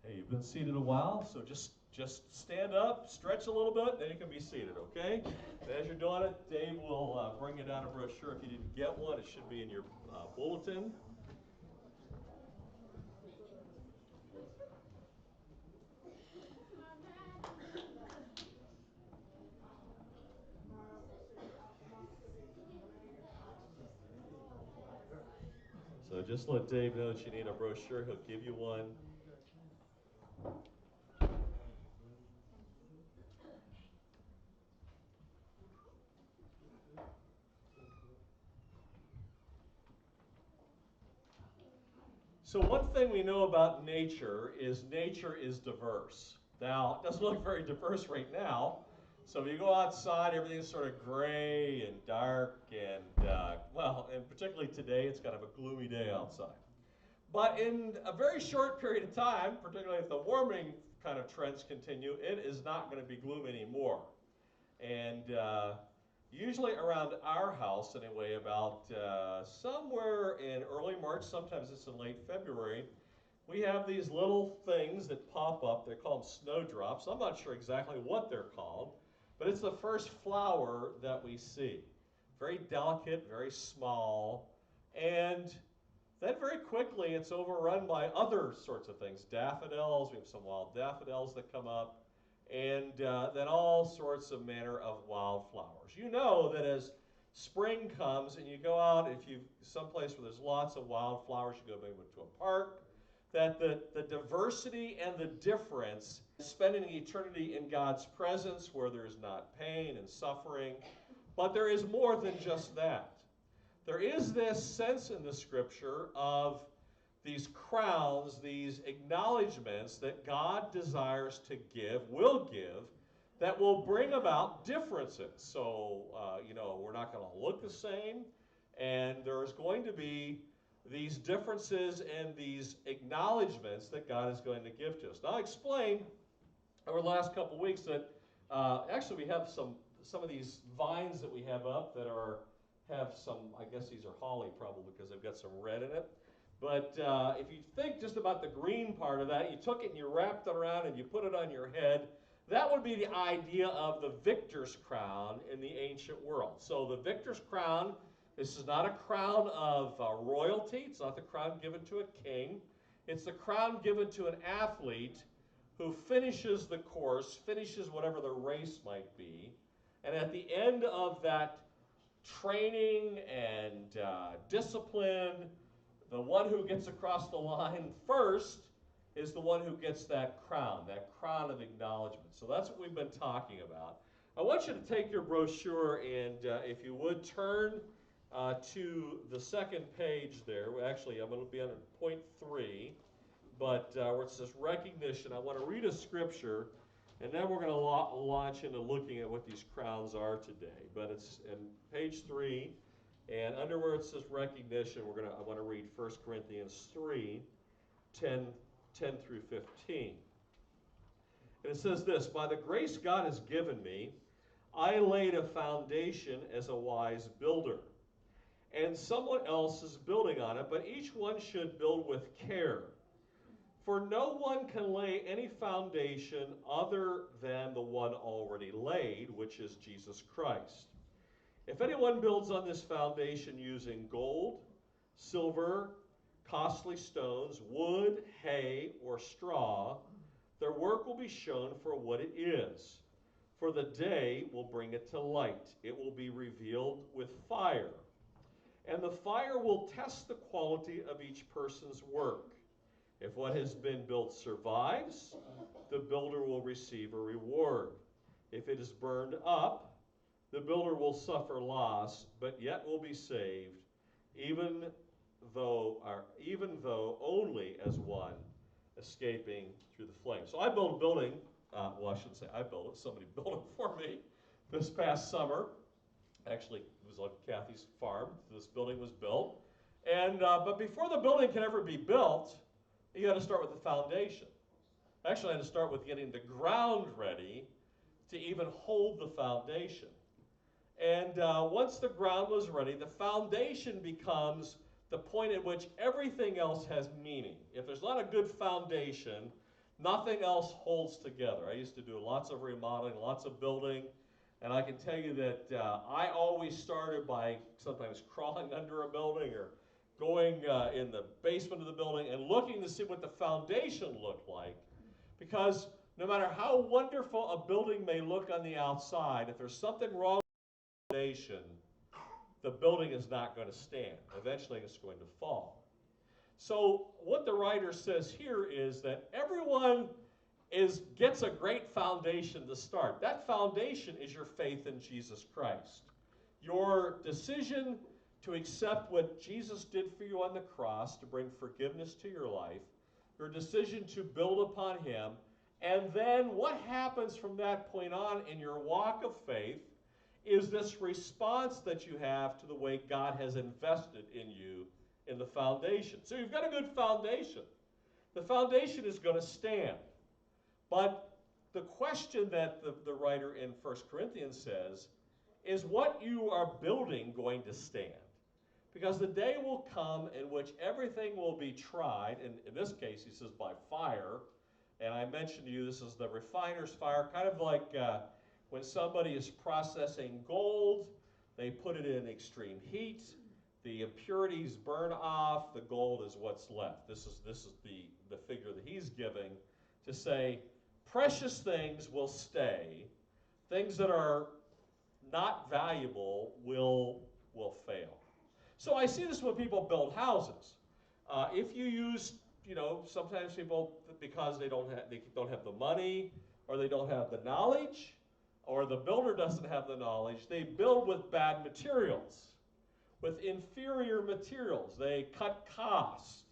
Hey, you've been seated a while, so just stand up, stretch a little bit, then you can be seated, okay? And as you're doing it, Dave will bring you down a brochure. If you didn't get one, it should be in your bulletin. So just let Dave know that you need a brochure. He'll give you one. So one thing we know about nature is diverse. Now, it doesn't look very diverse right now. So if you go outside, everything's sort of gray and dark and, and particularly today, it's kind of a gloomy day outside. But in a very short period of time, particularly if the warming kind of trends continue, it is not going to be gloom anymore. And usually around our house, anyway, about somewhere in early March, sometimes it's in late February, we have these little things that pop up. They're called snowdrops. I'm not sure exactly what they're called, but it's the first flower that we see. Very delicate, very small, and then very quickly it's overrun by other sorts of things. Daffodils, we have some wild daffodils that come up, and then all sorts of manner of wildflowers. You know that as spring comes and you go out, if you someplace where there's lots of wildflowers, you go maybe to a park, that the diversity and the difference, spending eternity in God's presence where there's not pain and suffering, but there is more than just that. There is this sense in the Scripture of these crowns, these acknowledgments that God desires to give, will give, that will bring about differences. So, we're not going to look the same, and there's going to be these differences and these acknowledgments that God is going to give to us. Now, I'll explain over the last couple weeks that actually we have some of these vines that we have up that have some, I guess these are holly probably because they've got some red in it. But if you think just about the green part of that, you took it and you wrapped it around and you put it on your head, that would be the idea of the victor's crown in the ancient world. So the victor's crown, this is not a crown of royalty. It's not the crown given to a king. It's the crown given to an athlete who finishes the course, finishes whatever the race might be. And at the end of that training and discipline, the one who gets across the line first is the one who gets that crown of acknowledgement. So that's what we've been talking about. I want you to take your brochure and if you would turn to the second page there. Actually, I'm going to be on point 3, but where it says recognition, I want to read a scripture, and then we're going to launch into looking at what these crowns are today. But it's in page 3, and under where it says recognition, I want to read 1 Corinthians 3, 10 through 15. And it says this, "By the grace God has given me, I laid a foundation as a wise builder, and someone else is building on it, but each one should build with care. For no one can lay any foundation other than the one already laid, which is Jesus Christ. If anyone builds on this foundation using gold, silver, costly stones, wood, hay, or straw, their work will be shown for what it is. For the day will bring it to light. It will be revealed with fire. And the fire will test the quality of each person's work. If what has been built survives, the builder will receive a reward. If it is burned up, the builder will suffer loss, but yet will be saved, even though only as one escaping through the flames." So I built a building, I shouldn't say I built it, somebody built it for me this past summer. Actually, it was on Kathy's farm. This building was built. And but before the building can ever be built, you got to start with the foundation. Actually, I had to start with getting the ground ready to even hold the foundation. And once the ground was ready, the foundation becomes the point at which everything else has meaning. If there's not a good foundation, Nothing else holds together. I used to do lots of remodeling, lots of building, and I can tell you that I always started by sometimes crawling under a building or going in the basement of the building and looking to see what the foundation looked like. Because no matter how wonderful a building may look on the outside, if there's something wrong with the foundation, the building is not going to stand. Eventually it's going to fall. So what the writer says here is that everyone gets a great foundation to start. That foundation is your faith in Jesus Christ. Your decision to accept what Jesus did for you on the cross to bring forgiveness to your life, your decision to build upon him, and then what happens from that point on in your walk of faith is this response that you have to the way God has invested in you in the foundation. So you've got a good foundation. The foundation is going to stand. But the question that the writer in 1 Corinthians says is what you are building going to stand? Because the day will come in which everything will be tried, and in this case he says by fire, and I mentioned to you this is the refiner's fire, kind of like when somebody is processing gold, they put it in extreme heat, the impurities burn off, the gold is what's left. This is the figure that he's giving to say precious things will stay, things that are not valuable will fail. So I see this when people build houses. If you use, sometimes people, because they don't have the money, or they don't have the knowledge, or the builder doesn't have the knowledge, they build with bad materials, with inferior materials. They cut costs,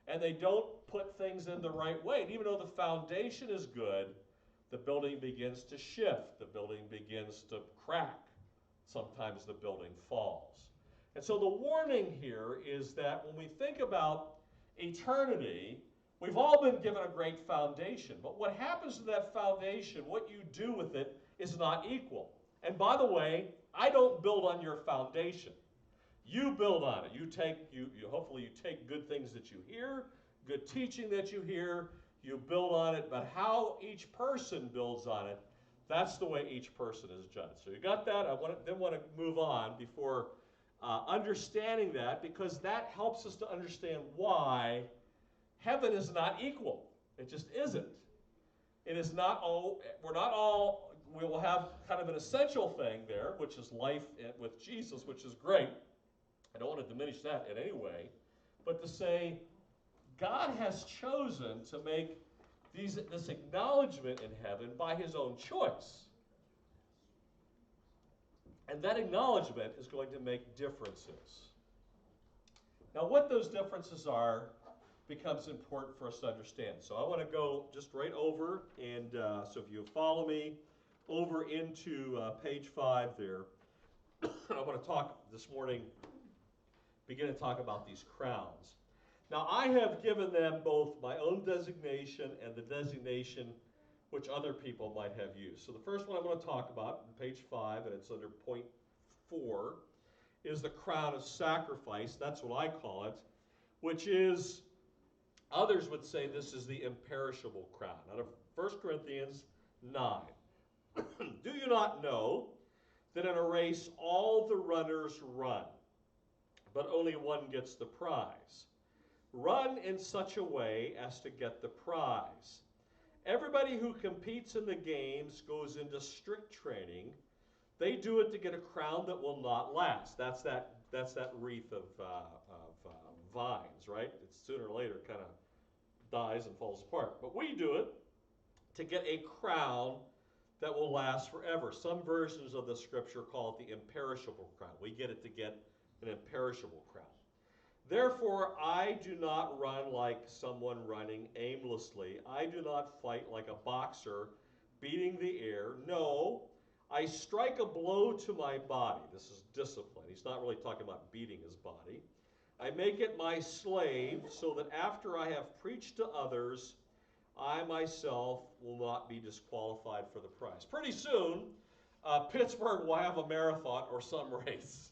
and they don't put things in the right way. And even though the foundation is good, the building begins to shift. The building begins to crack. Sometimes the building falls. And so the warning here is that when we think about eternity, we've all been given a great foundation. But what happens to that foundation, what you do with it, is not equal. And by the way, I don't build on your foundation. You build on it. Hopefully you take good things that you hear, good teaching that you hear, you build on it, but how each person builds on it, that's the way each person is judged. So you got that? I then want to move on before understanding that, because that helps us to understand why heaven is not equal. It just isn't. It is not all, we will have kind of an essential thing there, which is life with Jesus, which is great. I don't want to diminish that in any way, but to say God has chosen to make this acknowledgement in heaven by his own choice. And that acknowledgement is going to make differences. Now, what those differences are becomes important for us to understand. So I want to go just right over, and so if you follow me over into page 5 there, I want to talk this morning, begin to talk about these crowns. Now, I have given them both my own designation and the designation which other people might have used. So the first one I'm going to talk about, on page 5, and it's under point 4, is the crown of sacrifice. That's what I call it, which is, others would say this is the imperishable crown. Out of 1 Corinthians 9. Do you not know that in a race all the runners run, but only one gets the prize? Run in such a way as to get the prize. Everybody who competes in the games goes into strict training. They do it to get a crown that will not last. That's that wreath of vines, right? It's sooner or later kind of dies and falls apart. But we do it to get a crown that will last forever. Some versions of the scripture call it the imperishable crown. We get it to get an imperishable crown. Therefore, I do not run like someone running aimlessly. I do not fight like a boxer beating the air. No, I strike a blow to my body. This is discipline. He's not really talking about beating his body. I make it my slave so that after I have preached to others, I myself will not be disqualified for the prize. Pretty soon, Pittsburgh will have a marathon or some race.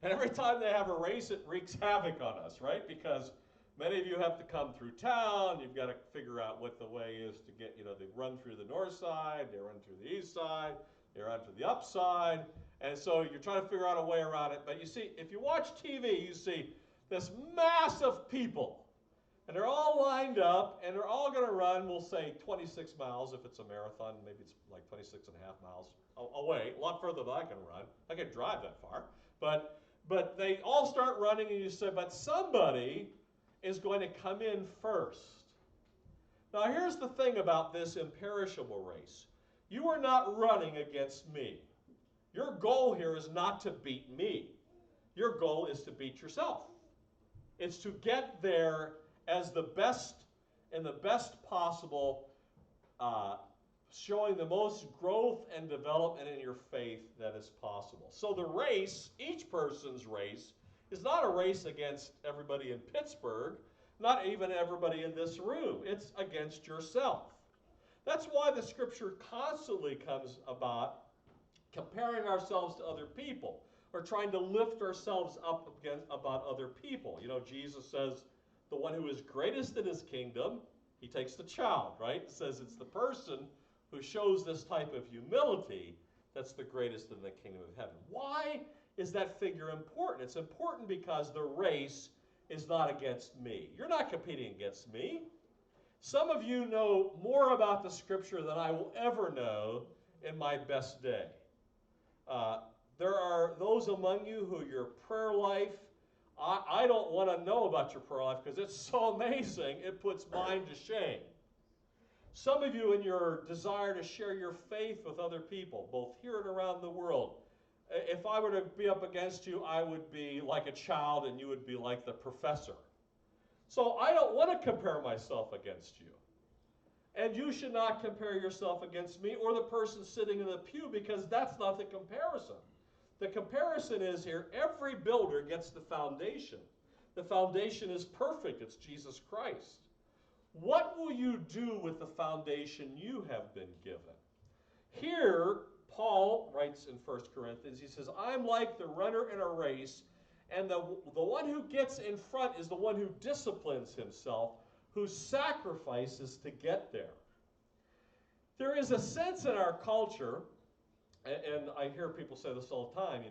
And every time they have a race, it wreaks havoc on us, right? Because Many of you have to come through town. You've got to figure out what the way is to get, they run through the north side, they run through the east side, they run through the upside. And so you're trying to figure out a way around it. But you see, if you watch TV, you see this mass of people. And they're all lined up, and they're all going to run, we'll say 26 miles if it's a marathon. Maybe it's like 26 and a half miles away, a lot further than I can run. I can drive that far. But they all start running, and you say, but somebody is going to come in first. Now, here's the thing about this imperishable race. You are not running against me. Your goal here is not to beat me. Your goal is to beat yourself. It's to get there as the best, in the best possible, showing the most growth and development in your faith that is possible. So the race, each person's race, is not a race against everybody in Pittsburgh, not even everybody in this room. It's against yourself. That's why the scripture constantly comes about comparing ourselves to other people or trying to lift ourselves up about other people. Jesus says, the one who is greatest in his kingdom, he takes the child, right? It says it's the person who shows this type of humility that's the greatest in the kingdom of heaven. Why is that figure important? It's important because the race is not against me. You're not competing against me. Some of you know more about the scripture than I will ever know in my best day. There are those among you who your prayer life, I don't want to know about your prayer life because it's so amazing, it puts mine to shame. Some of you in your desire to share your faith with other people, both here and around the world, if I were to be up against you, I would be like a child and you would be like the professor. So I don't want to compare myself against you. And you should not compare yourself against me or the person sitting in the pew, because that's not the comparison. The comparison is here, every builder gets the foundation. The foundation is perfect, it's Jesus Christ. What will you do with the foundation you have been given? Here, Paul writes in 1 Corinthians, he says, I'm like the runner in a race, and the one who gets in front is the one who disciplines himself, who sacrifices to get there. There is a sense in our culture, and I hear people say this all the time,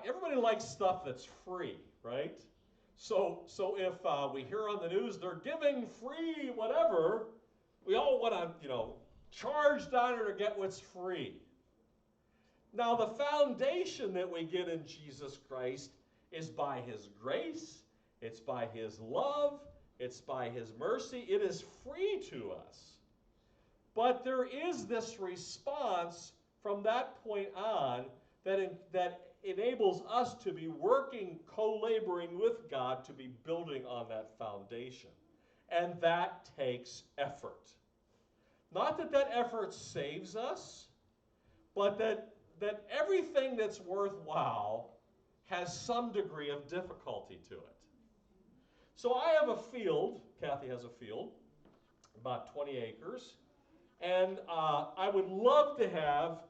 everybody likes stuff that's free, right? So if we hear on the news they're giving free whatever, we all want to, charge down to get what's free. Now, the foundation that we get in Jesus Christ is by his grace, it's by his love, it's by his mercy. It is free to us. But there is this response from that point on that enables us to be working, co-laboring with God to be building on that foundation. And that takes effort. Not that that effort saves us, but that everything that's worthwhile has some degree of difficulty to it. So I have a field, Kathy has a field, about 20 acres, and I would love to have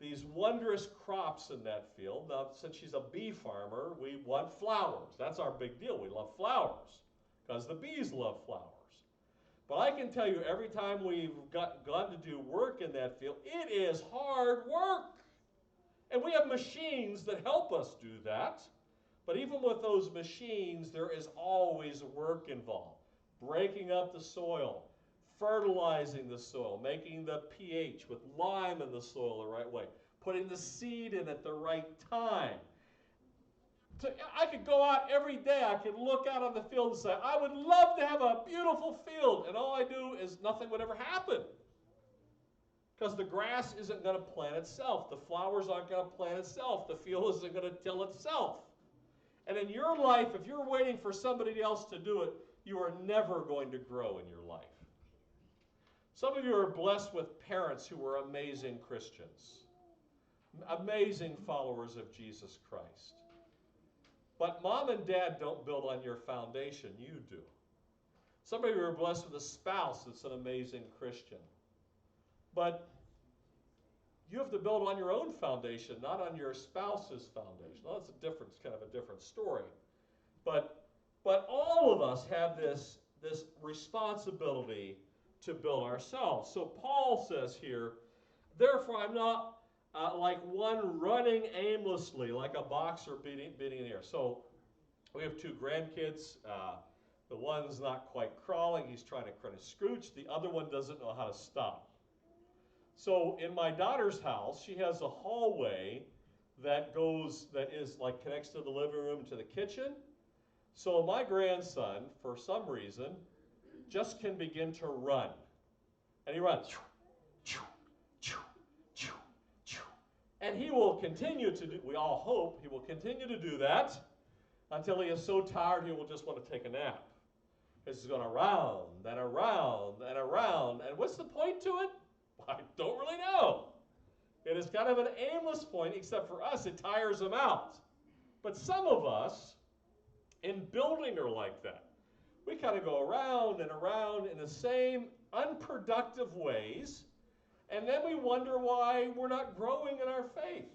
these wondrous crops in that field. Now, since she's a bee farmer, we want flowers. That's our big deal. We love flowers because the bees love flowers. But I can tell you, every time we've gone to do work in that field, it is hard work. And we have machines that help us do that. But even with those machines, there is always work involved. Breaking up the soil, fertilizing the soil, making the pH with lime in the soil the right way, putting the seed in at the right time. I could go out every day, I could look out on the field and say, I would love to have a beautiful field, and all I do is nothing would ever happen. Because the grass isn't going to plant itself, the flowers aren't going to plant itself, the field isn't going to till itself. And in your life, if you're waiting for somebody else to do it, you are never going to grow in your life. Some of you are blessed with parents who are amazing Christians, amazing followers of Jesus Christ. But mom and dad don't build on your foundation, you do. Some of you are blessed with a spouse that's an amazing Christian. But you have to build on your own foundation, not on your spouse's foundation. Well, that's kind of a different story. But But all of us have this responsibility to build ourselves. So Paul says here, therefore I'm not like one running aimlessly, like a boxer beating in the air. So we have two grandkids. The one's not quite crawling. He's trying to kind of scooch. The other one doesn't know how to stop. So in my daughter's house, she has a hallway that connects to the living room to the kitchen. So my grandson, for some reason, just can begin to run. And he runs. And he will continue to do, we all hope, he will continue to do that until he is so tired he will just want to take a nap. He's going around and around and around. And what's the point to it? I don't really know. It is kind of an aimless point, except for us, it tires him out. But some of us, in building are like that. We kind of go around and around in the same unproductive ways, and then we wonder why we're not growing in our faith.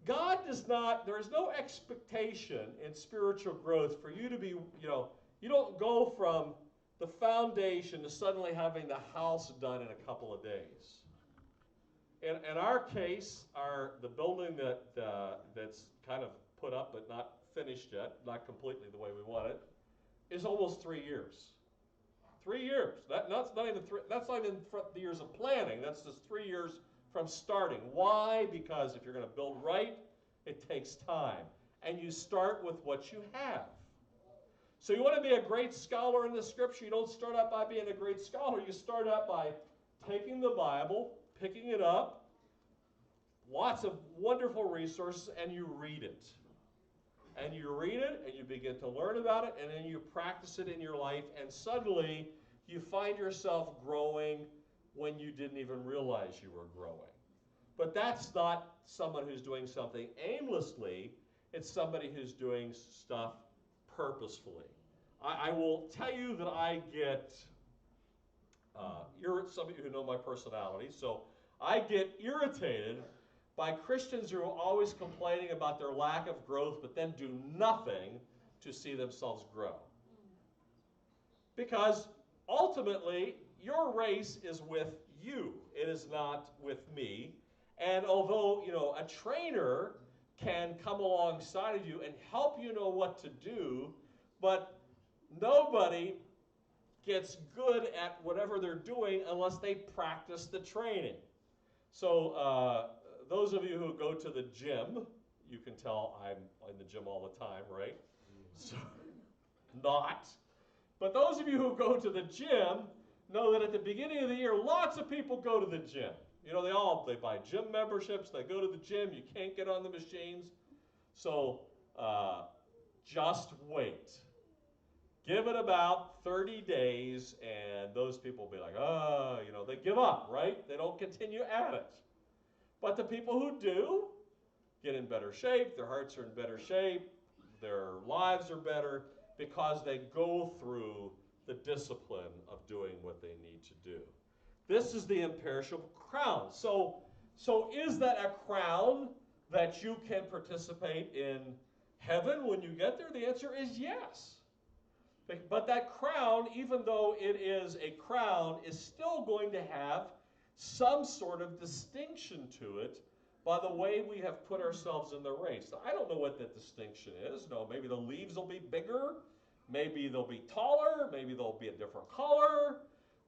God does not, there is no expectation in spiritual growth for you to be, you don't go from the foundation to suddenly having the house done in a couple of days. In our case, the building that's kind of put up but not finished yet, not completely the way we want it, is almost 3 years. 3 years. That's not even the years of planning. That's just 3 years from starting. Why? Because if you're going to build right, it takes time. And you start with what you have. So you want to be a great scholar in the Scripture, you don't start out by being a great scholar. You start out by taking the Bible, picking it up, lots of wonderful resources, and you read it. And you read it, and you begin to learn about it, and then you practice it in your life, and suddenly you find yourself growing when you didn't even realize you were growing. But that's not someone who's doing something aimlessly. It's somebody who's doing stuff purposefully. I will tell you that I get, some of you who know my personality, so I get irritated by Christians who are always complaining about their lack of growth but then do nothing to see themselves grow. Because ultimately, your race is with you. It is not with me. And although, a trainer can come alongside of you and help you know what to do, but nobody gets good at whatever they're doing unless they practice the training. So those of you who go to the gym, you can tell I'm in the gym all the time, right? So, not. But those of you who go to the gym know that at the beginning of the year, lots of people go to the gym. They buy gym memberships, they go to the gym, you can't get on the machines. So just wait. Give it about 30 days, and those people will be like, they give up, right? They don't continue at it. But the people who do get in better shape, their hearts are in better shape, their lives are better, because they go through the discipline of doing what they need to do. This is the imperishable crown. So is that a crown that you can participate in heaven when you get there? The answer is yes. But that crown, even though it is a crown, is still going to have some sort of distinction to it by the way we have put ourselves in the race. Now, I don't know what that distinction is. No, maybe the leaves will be bigger. Maybe they'll be taller. Maybe they'll be a different color.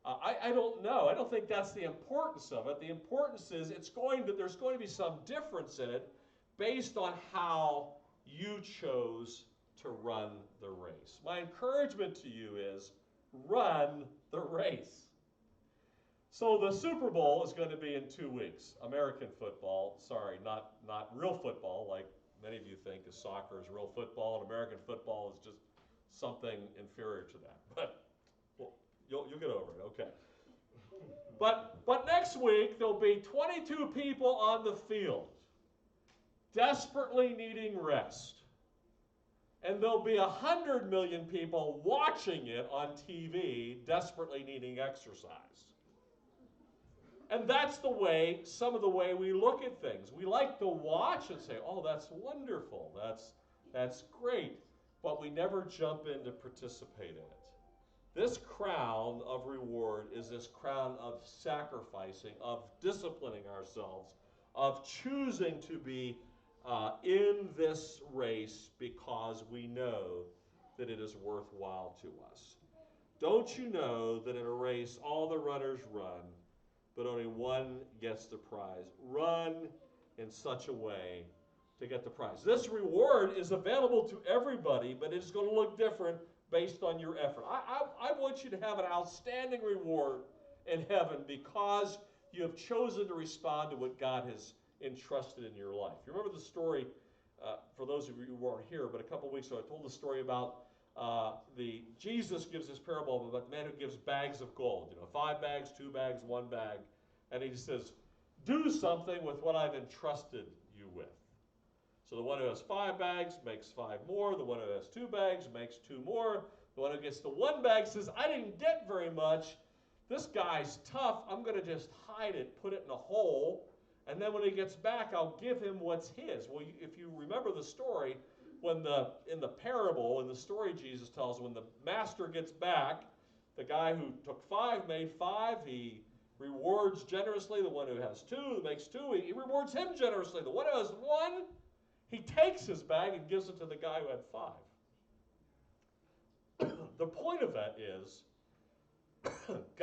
I don't know. I don't think that's the importance of it. The importance is there's going to be some difference in it based on how you chose to run the race. My encouragement to you is run the race. So the Super Bowl is going to be in 2 weeks. American football, sorry, not real football like many of you think is soccer is real football, and American football is just something inferior to that. But you'll get over it, okay. But next week there'll be 22 people on the field desperately needing rest. And there'll be 100 million people watching it on TV desperately needing exercise. And that's some of the way we look at things. We like to watch and say, oh, that's wonderful, that's great. but we never jump in to participate in it. This crown of reward is this crown of sacrificing, of disciplining ourselves, of choosing to be in this race because we know that it is worthwhile to us. Don't you know that in a race all the runners run, but only one gets the prize? Run in such a way to get the prize. This reward is available to everybody, but it's going to look different based on your effort. I want you to have an outstanding reward in heaven because you have chosen to respond to what God has entrusted in your life. You remember the story, for those of you who weren't here, but a couple weeks ago I told the story about Jesus gives this parable about the man who gives bags of gold. 5 bags, 2 bags, 1 bag. And he says, do something with what I've entrusted you with. So the one who has 5 bags makes 5 more. The one who has 2 bags makes 2 more. The one who gets the 1 bag says, I didn't get very much. This guy's tough. I'm going to just hide it, put it in a hole, and then when he gets back, I'll give him what's his. Well, if you remember the story, in the parable, in the story Jesus tells, when the master gets back, the guy who took 5 made 5. He rewards generously the one who has 2, makes 2. He rewards him generously. The one who has 1, he takes his bag and gives it to the guy who had 5. The point of that is